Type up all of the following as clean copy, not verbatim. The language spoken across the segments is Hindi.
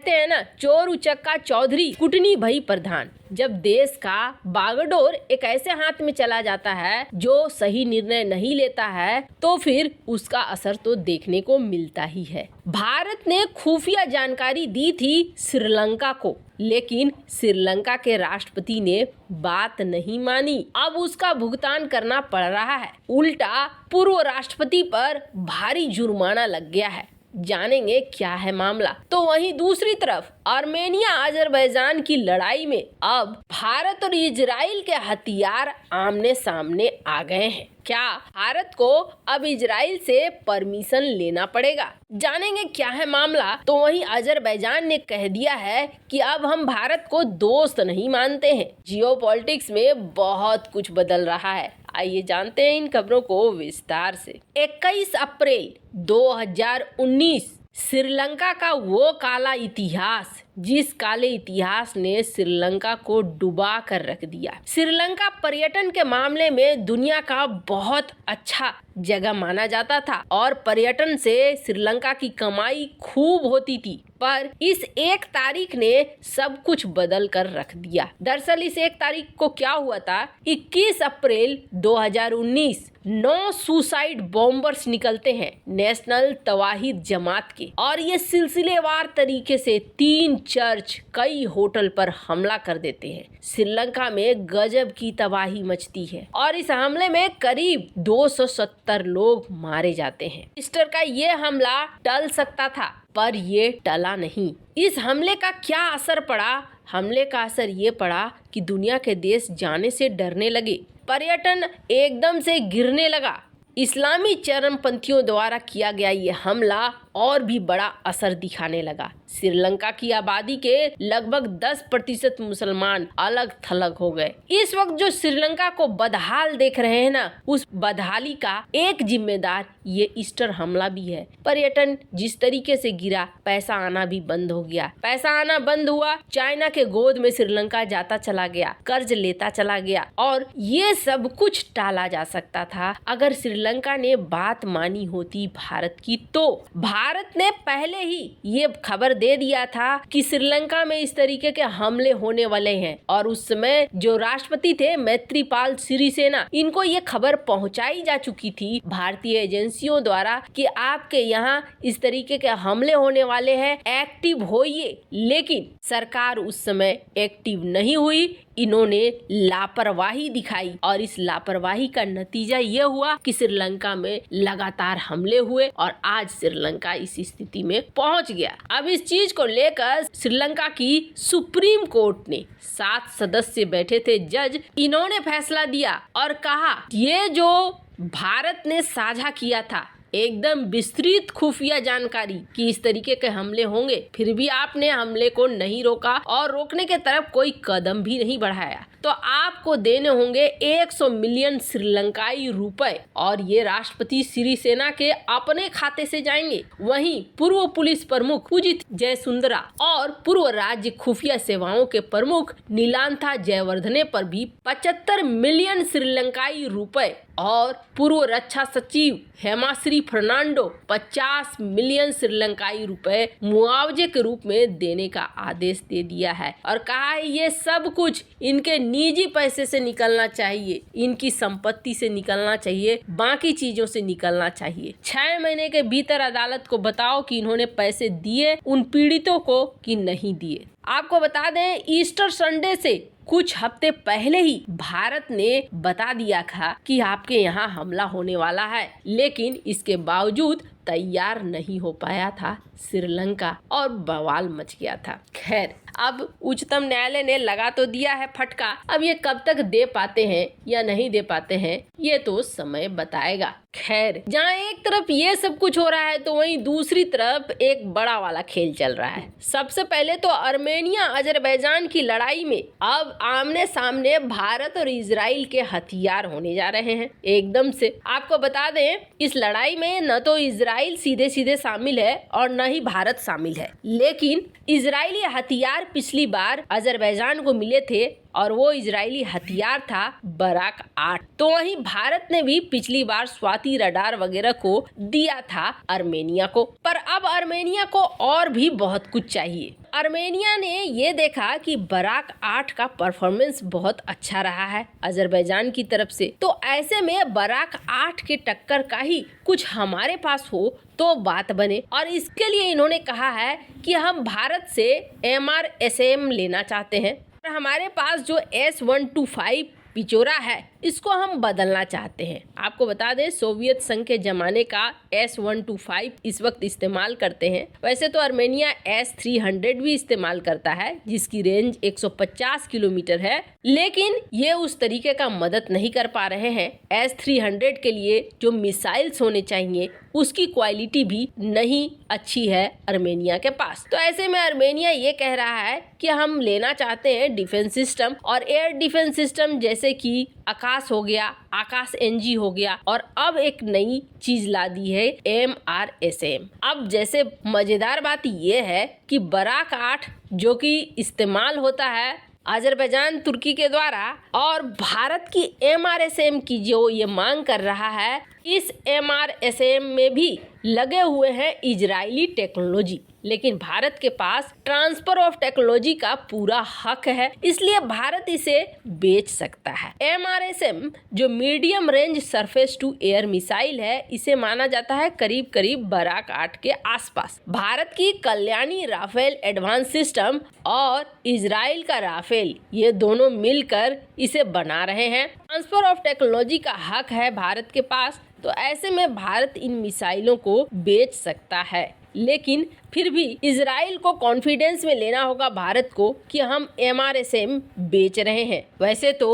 कहते हैं ना, चोर उचक्का चौधरी कुटनी भई प्रधान। जब देश का बागडोर एक ऐसे हाथ में चला जाता है जो सही निर्णय नहीं लेता है तो फिर उसका असर तो देखने को मिलता ही है। भारत ने खुफिया जानकारी दी थी श्रीलंका को, लेकिन श्रीलंका के राष्ट्रपति ने बात नहीं मानी। अब उसका भुगतान करना पड़ रहा है। उल्टा पूर्व राष्ट्रपति पर भारी जुर्माना लग गया है। जानेंगे क्या है मामला। तो वहीं दूसरी तरफ आर्मेनिया अजरबैजान की लड़ाई में अब भारत और इजराइल के हथियार आमने सामने आ गए हैं। क्या भारत को अब इजराइल से परमिशन लेना पड़ेगा? जानेंगे क्या है मामला। तो वहीं अजरबैजान ने कह दिया है कि अब हम भारत को दोस्त नहीं मानते हैं। जियोपॉलिटिक्स में बहुत कुछ बदल रहा है। आइए जानते हैं इन खबरों को विस्तार से। 21 अप्रैल 2019 श्रीलंका का वो काला इतिहास, जिस काले इतिहास ने श्रीलंका को डुबा कर रख दिया। श्रीलंका पर्यटन के मामले में दुनिया का बहुत अच्छा जगह माना जाता था और पर्यटन से श्रीलंका की कमाई खूब होती थी, पर इस एक तारीख ने सब कुछ बदल कर रख दिया। दरअसल इस एक तारीख को क्या हुआ था, 21 अप्रैल 2019 9 सुसाइड बॉम्बर्स निकलते हैं नेशनल तवाहिद जमात के, और ये सिलसिलेवार तरीके से 3 चर्च, कई होटल पर हमला कर देते हैं। श्रीलंका में गजब की तबाही मचती है और इस हमले में करीब 270 लोग मारे जाते हैं। ईस्टर का ये हमला टल सकता था, पर ये टला नहीं। इस हमले का क्या असर पड़ा? हमले का असर ये पड़ा कि दुनिया के देश जाने से डरने लगे, पर्यटन एकदम से गिरने लगा। इस्लामी चरमपंथियों द्वारा किया गया ये हमला और भी बड़ा असर दिखाने लगा। श्रीलंका की आबादी के लगभग 10% मुसलमान अलग थलग हो गए। इस वक्त जो श्रीलंका को बदहाल देख रहे हैं ना, उस बदहाली का एक जिम्मेदार ये ईस्टर हमला भी है। पर्यटन जिस तरीके से गिरा, पैसा आना भी बंद हो गया। पैसा आना बंद हुआ, चाइना के गोद में श्रीलंका जाता चला गया, कर्ज लेता चला गया, और ये सब कुछ टाला जा सकता था अगर श्रीलंका ने बात मानी होती भारत की। तो भारत ने पहले ही ये खबर दे दिया था कि श्रीलंका में इस तरीके के हमले होने वाले हैं, और उस समय जो राष्ट्रपति थे मैत्रीपाल सिरिसेना, इनको ये खबर पहुंचाई जा चुकी थी भारतीय एजेंसियों द्वारा कि आपके यहाँ इस तरीके के हमले होने वाले हैं, एक्टिव होइए। लेकिन सरकार उस समय एक्टिव नहीं हुई, इन्होंने लापरवाही दिखाई, और इस लापरवाही का नतीजा ये हुआ कि श्रीलंका में लगातार हमले हुए और आज श्रीलंका इस स्थिति में पहुंच गया। अब इस चीज को लेकर श्रीलंका की सुप्रीम कोर्ट ने 7 सदस्य बैठे थे जज, इन्होंने फैसला दिया और कहा ये जो भारत ने साझा किया था एकदम विस्तृत खुफिया जानकारी कि इस तरीके के हमले होंगे, फिर भी आपने हमले को नहीं रोका और रोकने के तरफ कोई कदम भी नहीं बढ़ाया, तो आपको देने होंगे 100 मिलियन श्रीलंकाई रुपए, और ये राष्ट्रपति सिरिसेना के अपने खाते से जाएंगे। वहीं पूर्व पुलिस प्रमुख उजित जयसुंदरा और पूर्व राज्य खुफिया सेवाओं के प्रमुख नीलांथा जयवर्धने पर भी 75 मिलियन श्रीलंकाई रुपए, और पूर्व रक्षा सचिव हेमाश्री फर्नांडो 50 मिलियन श्रीलंकाई रुपए मुआवजे के रूप में देने का आदेश दे दिया है, और कहा है ये सब कुछ इनके निजी पैसे से निकलना चाहिए, इनकी संपत्ति से निकलना चाहिए, बाकी चीजों से निकलना चाहिए। 6 महीने के भीतर अदालत को बताओ कि इन्होंने पैसे दिए उन पीड़ितों को कि नहीं दिए। आपको बता दें, ईस्टर संडे से कुछ हफ्ते पहले ही भारत ने बता दिया था कि आपके यहाँ हमला होने वाला है, लेकिन इसके बावजूद तैयार नहीं हो पाया था श्रीलंका और बवाल मच गया था। खैर, अब उच्चतम न्यायालय ने लगा तो दिया है फटका, अब ये कब तक दे पाते हैं या नहीं दे पाते हैं ये तो समय बताएगा। खैर, जहाँ एक तरफ ये सब कुछ हो रहा है तो वहीं दूसरी तरफ एक बड़ा वाला खेल चल रहा है। सबसे पहले तो आर्मेनिया अजरबैजान की लड़ाई में अब आमने सामने भारत और इजराइल के हथियार होने जा रहे हैं एकदम से। आपको बता दें, इस लड़ाई में न तो इजराइल सीधे सीधे शामिल है और न ही भारत शामिल है, लेकिन इजरायली हथियार पिछली बार अजरबैजान को मिले थे और वो इजरायली हथियार था बराक 8। तो वहीं भारत ने भी पिछली बार स्वाति रडार वगैरह को दिया था आर्मेनिया को, पर अब आर्मेनिया को और भी बहुत कुछ चाहिए। आर्मेनिया ने ये देखा कि बराक 8 का परफॉर्मेंस बहुत अच्छा रहा है अजरबैजान की तरफ से, तो ऐसे में बराक 8 के टक्कर का ही कुछ हमारे पास हो तो बात बने। और इसके लिए इन्होंने कहा है कि हम भारत से MRSAM लेना चाहते हैं। हमारे पास जो S-125 पिचोरा है इसको हम बदलना चाहते हैं। आपको बता दें सोवियत संघ के जमाने का S-125 इस वक्त इस्तेमाल करते हैं। वैसे तो आर्मेनिया S-300 भी इस्तेमाल करता है जिसकी रेंज 150 किलोमीटर है, लेकिन ये उस तरीके का मदद नहीं कर पा रहे हैं। S-300 के लिए जो मिसाइल्स होने चाहिए उसकी क्वालिटी भी नहीं अच्छी है आर्मेनिया के पास। तो ऐसे में आर्मेनिया ये कह रहा है कि हम लेना चाहते हैं डिफेंस सिस्टम और एयर डिफेंस सिस्टम जैसे कि आकाश हो गया, आकाश NG हो गया, और अब एक नई चीज ला दी है MRSAM। अब जैसे मजेदार बात ये है कि बराक 8 जो कि इस्तेमाल होता है अजरबैजान तुर्की के द्वारा और भारत की MRSAM की जो ये मांग कर रहा है, इस MRSAM में भी लगे हुए हैं इजरायली टेक्नोलॉजी, लेकिन भारत के पास ट्रांसफर ऑफ टेक्नोलॉजी का पूरा हक है, इसलिए भारत इसे बेच सकता है। MRSAM जो medium range surface to air missile है, इसे माना जाता है करीब करीब बराक 8 के आसपास। भारत की कल्याणी राफेल एडवांस सिस्टम और इजराइल का राफेल ये दोनों मिलकर इसे बना रहे हैं। ट्रांसफर ऑफ टेक्नोलॉजी का हक है भारत के पास, तो ऐसे में भारत इन मिसाइलों को बेच सकता है, लेकिन फिर भी इजराइल को कॉन्फिडेंस में लेना होगा भारत को कि हम MRSAM बेच रहे हैं। वैसे तो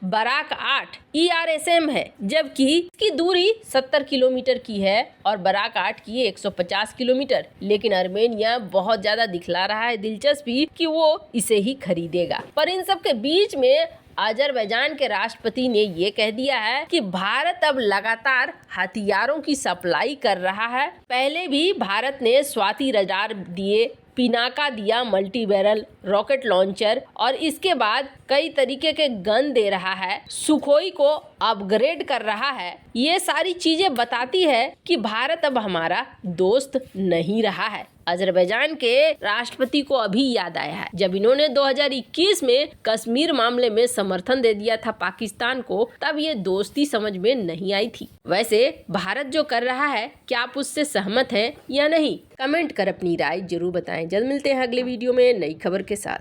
बराक 8 ERSAM है, जबकि इसकी दूरी 70 किलोमीटर की है और बराक 8 की 150 किलोमीटर, लेकिन आर्मेनिया बहुत ज्यादा दिखला रहा है दिलचस्पी कि वो इसे ही खरीदेगा। पर इन सब के बीच में अजरबैजान के राष्ट्रपति ने ये कह दिया है कि भारत अब लगातार हथियारों की सप्लाई कर रहा है। पहले भी भारत ने स्वाति रडार दिए, पिनाका दिया मल्टी बैरल रॉकेट लॉन्चर, और इसके बाद कई तरीके के गन दे रहा है, सुखोई को अपग्रेड कर रहा है। ये सारी चीजें बताती है कि भारत अब हमारा दोस्त नहीं रहा है। अजरबैजान के राष्ट्रपति को अभी याद आया है जब इन्होंने 2021 में कश्मीर मामले में समर्थन दे दिया था पाकिस्तान को, तब ये दोस्ती समझ में नहीं आई थी। वैसे भारत जो कर रहा है, क्या आप उससे सहमत हैं या नहीं? कमेंट कर अपनी राय जरूर बताएं। जल्द मिलते हैं अगले वीडियो में नई खबर के साथ।